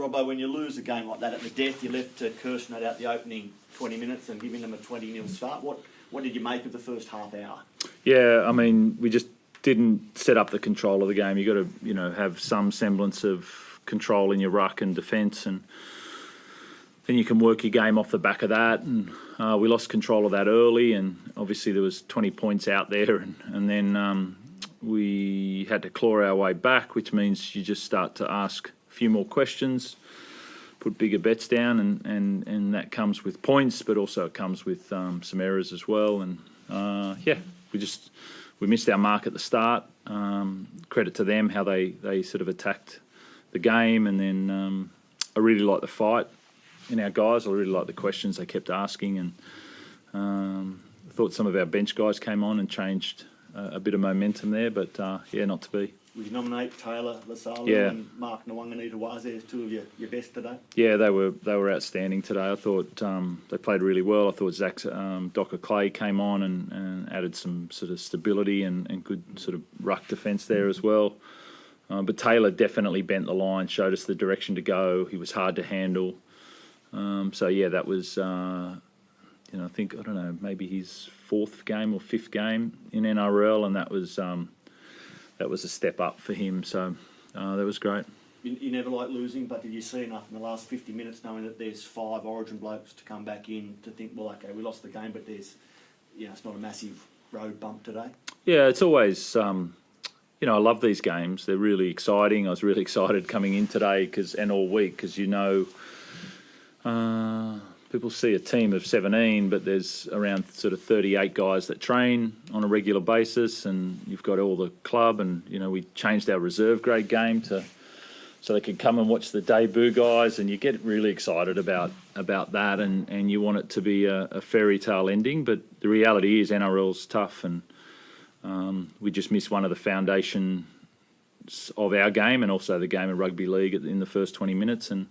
Robbo, when you lose a game like that at the death, you're left to cursing it out the opening 20 minutes and giving them a 20-0 start. What did you make of the first half hour? Yeah, I mean, we just didn't set up the control of the game. You got to, have some semblance of control in your ruck and defence, and then you can work your game off the back of that. And we lost control of that early, and obviously there was 20 points out there, and then we had to claw our way back, which means you just start to ask a few more questions, put bigger bets down, and that comes with points, but also it comes with some errors as well. And we missed our mark at the start. Credit to them how they sort of attacked the game, and then I really liked the fight in our guys. I really liked the questions they kept asking, and I thought some of our bench guys came on and changed a bit of momentum there, but not to be. Would you nominate Taylor Lasalu and Mark Nwanganita-Waze as two of your best today? Yeah, they were outstanding today. I thought they played really well. I thought Zach Docker Clay came on and added some sort of stability and good sort of ruck defence there as well. But Taylor definitely bent the line, showed us the direction to go. He was hard to handle. That was, I think, I don't know, maybe his fourth game or fifth game in NRL, and that was a step up for him. So that was great. You never like losing, but did you see enough in the last 50 minutes knowing that there's 5 Origin blokes to come back in to think, well, okay, we lost the game, but there's, it's not a massive road bump today? Yeah, it's always, I love these games. They're really exciting. I was really excited coming in today and all week because, people see a team of 17, but there's around sort of 38 guys that train on a regular basis, and you've got all the club, and we changed our reserve grade game so they could come and watch the debut guys, and you get really excited about that, and you want it to be a fairy tale ending, but the reality is NRL's tough, and we just missed one of the foundations of our game and also the game of rugby league in the first 20 minutes, and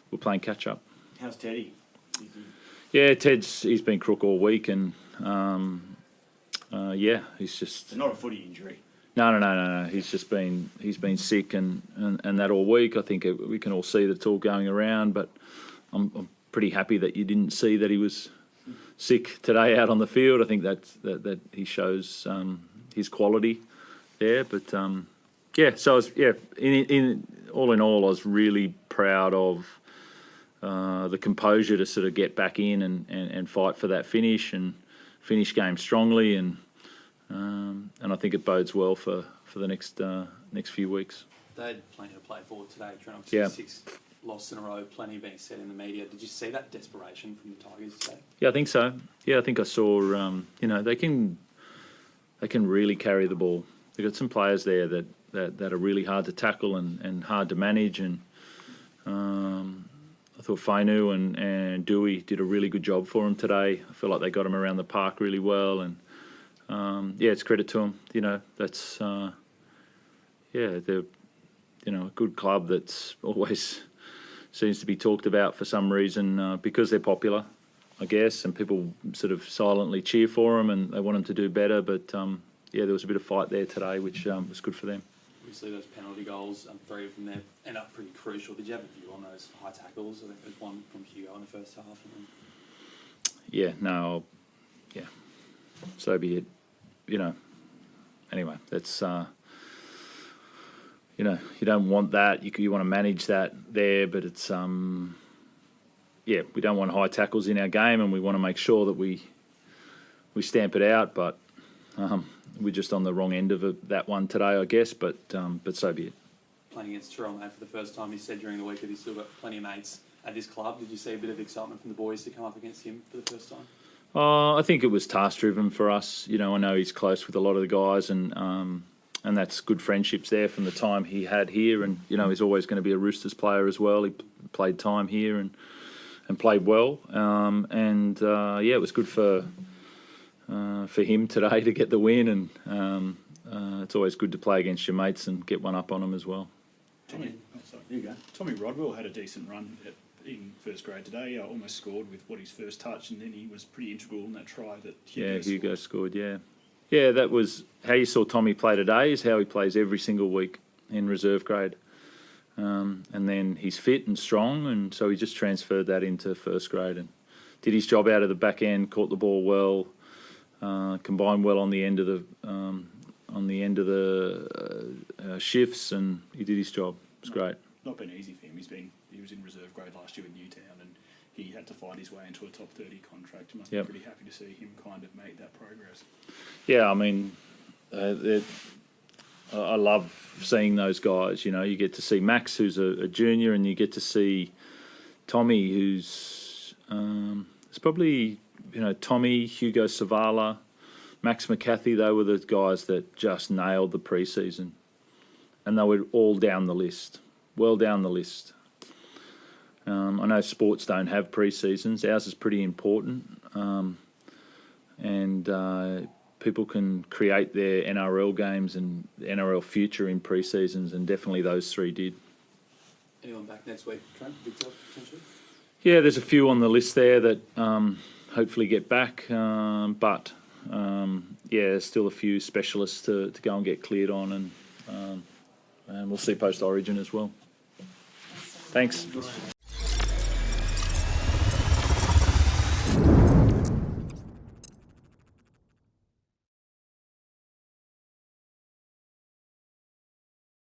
we're playing catch up. How's Teddy? Yeah, he's been crook all week, and he's just not a footy injury. No. He's been sick and that all week. I think we can all see that it's all going around, but I'm pretty happy that you didn't see that he was sick today out on the field. I think that he shows his quality there. But so I was, in all, I was really proud of the composure to sort of get back in and fight for that finish and finish game strongly, and I think it bodes well for the next few weeks. They had plenty to play for today, Trent. Yeah. 6 losses in a row, plenty being said in the media. Did you see that desperation from the Tigers today? Yeah, I think so. Yeah, I think I saw. They can really carry the ball. They've got some players there that are really hard to tackle and hard to manage, and I thought Fainu and Dewey did a really good job for him today. I feel like they got him around the park really well, and it's credit to them. That's they're a good club that's always seems to be talked about for some reason because they're popular, I guess, and people sort of silently cheer for them and they want them to do better. But there was a bit of fight there today, which was good for them. Obviously, those penalty goals, 3 of them there end up pretty crucial. Did you have a view on those high tackles? I think there's one from Hugo in the first half. So be it. Anyway, that's you don't want that. You want to manage that there, but it's we don't want high tackles in our game, and we want to make sure that we stamp it out. But we're just on the wrong end of that one today, I guess. But so be it. Playing against Terrell May for the first time, he said during the week that he's still got plenty of mates at this club. Did you see a bit of excitement from the boys to come up against him for the first time? I think it was task-driven for us. I know he's close with a lot of the guys, and that's good friendships there from the time he had here. And he's always going to be a Roosters player as well. He played time here and played well. It was good for him today to get the win. And it's always good to play against your mates and get one up on them as well. Tommy Rodwell had a decent run in first grade today. Almost scored with his first touch, and then he was pretty integral in that try that Hugo scored. Yeah, that was how you saw Tommy play today. Is how he plays every single week in reserve grade. and then he's fit and strong, and so he just transferred that into first grade and did his job out of the back end, caught the ball well, combined well on the end of the shifts, and he did his job. It's great. Not been easy for him. He was in reserve grade last year with Newtown, and he had to fight his way into a top 30 contract. You must be pretty happy to see him kind of make that progress. Yeah, I mean, I love seeing those guys. You know, you get to see Max, who's a junior, and you get to see Tommy, who's it's probably, you know, Tommy, Hugo Savala, Max McCarthy. They were the guys that just nailed the preseason, and they were all down the list, well down the list. I know sports don't have pre-seasons. Ours is pretty important, and people can create their NRL games and the NRL future in pre-seasons, and definitely those three did. Anyone back next week, Trent? Big job, potentially? Yeah, there's a few on the list there that hopefully get back, but there's still a few specialists to go and get cleared on, and we'll see post-origin as well. Thanks.